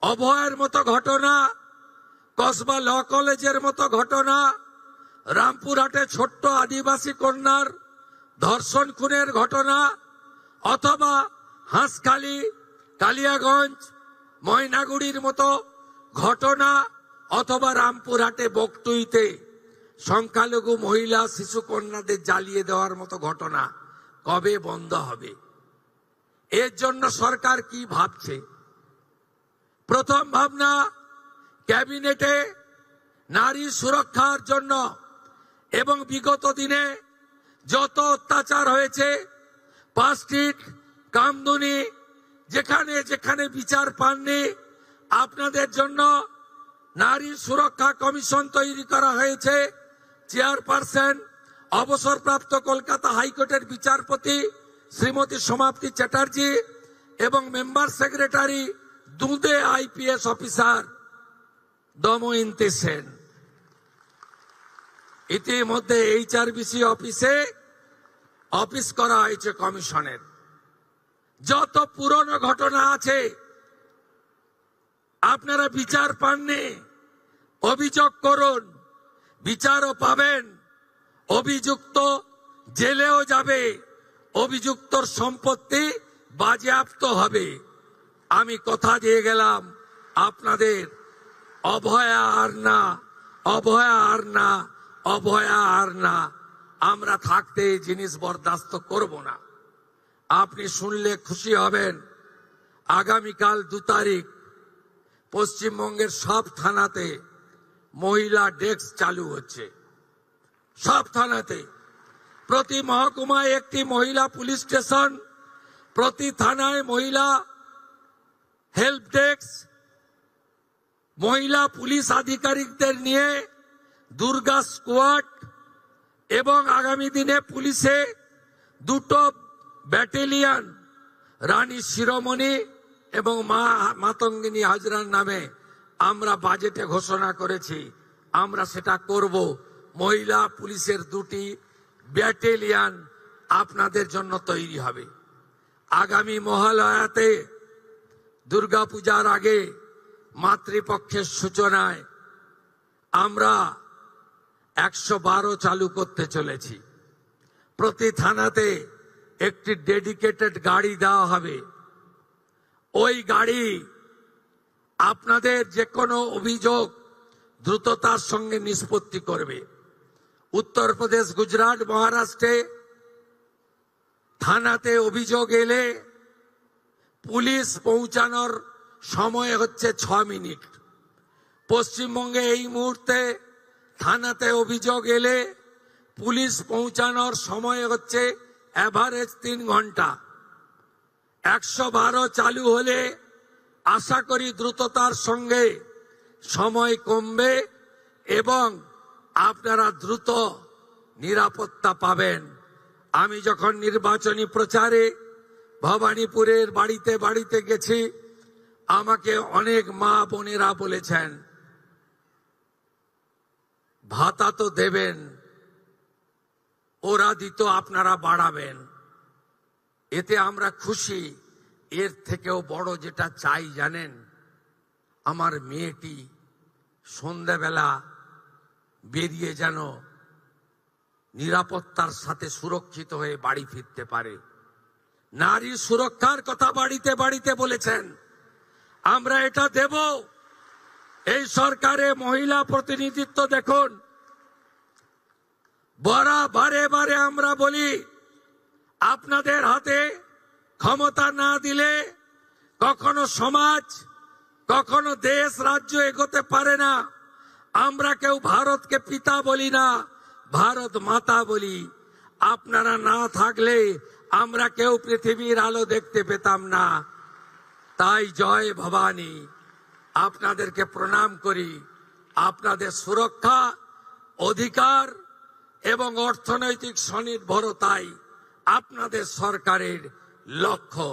অভয়ের মতো ঘটনা, কসবা ল কলেজের মতো ঘটনা, রামপুরহাটে ছোট্ট আদিবাসী কন্যার ধর্ষণ খুনের ঘটনা, অথবা হাঁসখালি, কালিয়াগঞ্জ, ময়নাগুড়ির মতো ঘটনা, অথবা রামপুরহাটে বকটুইতে সংখ্যালঘু মহিলা শিশু কন্যাদের জ্বালিয়ে দেওয়ার মতো ঘটনা কবে বন্ধ হবে? এর জন্য সরকার কি ভাবছে? প্রথম ভাবনা, ক্যাবিনেটে নারী সুরক্ষার জন্য এবং বিগত দিনে যত অত্যাচার হয়েছে, পাঁচটিট, কামদুনি, যেখানে যেখানে বিচার পাননি, আপনাদের জন্য নারী সুরক্ষা কমিশন তৈরি করা হয়েছে। চেয়ারপারসন অবসরপ্রাপ্ত কলকাতা হাইকোর্টের বিচারপতি শ্রীমতী সমাপ্তি চ্যাটার্জি এবং মেম্বার সেক্রেটারি দুঁদে আইপিএস অফিসার দময়ন্তী সেন। ইতিমধ্যে HRBC অফিসে অফিস করা হয়েছে কমিশনের। যত পুরনো ঘটনা আছে, আপনারা বিচার পাননি, অভিযোগ করুন, বিচারও পাবেন, অভিযুক্ত জেলেও যাবে, অভিযুক্তর সম্পত্তি বাজেয়াপ্ত হবে। আমি কথা দিয়ে গেলাম আপনাদের, অভয়া আর না, অভয়া আর না, অভয়া আর না। আমরা থাকতে এই জিনিস বরদাস্ত করব না। আপনি শুনলে খুশি হবেন, আগামীকাল 2 তারিখ পশ্চিমবঙ্গের সব থানাতে মহিলা ডেস্ক চালু হচ্ছে। সব থানাতে, প্রতি মহকুমায় একটি মহিলা পুলিশ স্টেশন, প্রতি থানায় মহিলা হেল্প ডেস্ক, মহিলা পুলিশ আধিকারিকদের নিয়ে দুর্গা স্কোয়াড, এবং আগামী দিনে পুলিশে 2টো ব্যাটালিয়ন রানী শিরোমণি এবং মাতঙ্গিনী হাজরার নামে আমরা বাজেটে ঘোষণা করেছি। আমরা সেটা করব। মহিলা পুলিশের 2টি ব্যাটালিয়ন আপনাদের জন্য তৈরি হবে। আগামী মহালয়াতে, দুর্গাপূজার আগে, মাতৃপক্ষের সূচনায় আমরা 112 চালু করতে চলেছি। প্রতি থানাতে একটি ডেডিকেটেড গাড়ি দেওয়া হবে। ওই গাড়ি আপনাদের যে কোনো অভিযোগ দ্রুততার সঙ্গে নিষ্পত্তি করবে। উত্তরপ্রদেশ, গুজরাট, মহারাষ্ট্রে থানাতে অভিযোগ এলে পুলিশ পৌঁছানোর সময় হচ্ছে 6 মিনিট। পশ্চিমবঙ্গে এই মুহূর্তে থানাতে অভিযোগ এলে পুলিশ পৌঁছানোর সময় হচ্ছে এভারেজ 3 ঘন্টা। 112 চালু হলে আশা করি দ্রুততার সঙ্গে সময় কমবে এবং আপনারা দ্রুত নিরাপত্তা পাবেন। আমি যখন নির্বাচনী প্রচারে ভবানীপুরের বাড়িতে বাড়িতে গেছি, আমাকে অনেক মা বোনেরা বলেছেন, ভাতা তো দেবেন, ওরা দিত, আপনারা বাড়াবেন। এতে আমরা খুশি। এর থেকেও বড় যেটা চাই জানেন, আমার মেয়েটি সন্ধ্যাবেলা বেরিয়ে যেন নিরাপত্তার সাথে সুরক্ষিত হয়ে বাড়ি ফিরতে পারে। নারী সুরক্ষার কথা বাড়িতে বাড়িতে বলেছেন, আমরা এটা দেব। এই সরকারে মহিলা প্রতিনিধিত্ব দেখুন। বারে বারে আমরা বলি, আপনাদের হাতে ক্ষমতা না দিলে কখনো সমাজ, কখনো দেশ, রাজ্য এগোতে পারে না। আমরা কেউ ভারতকে পিতা বলি না, ভারত মাতা বলি। আপনারা না থাকলে আমরা কেউ পৃথিবীর আলো দেখতে পেতাম না। তাই জয় ভবানী, আপনাদেরকে প্রণাম করি। আপনাদের সুরক্ষা, অধিকার এবং অর্থনৈতিক স্বনির্ভরতাই আপনাদের সরকারের লক্ষ্য।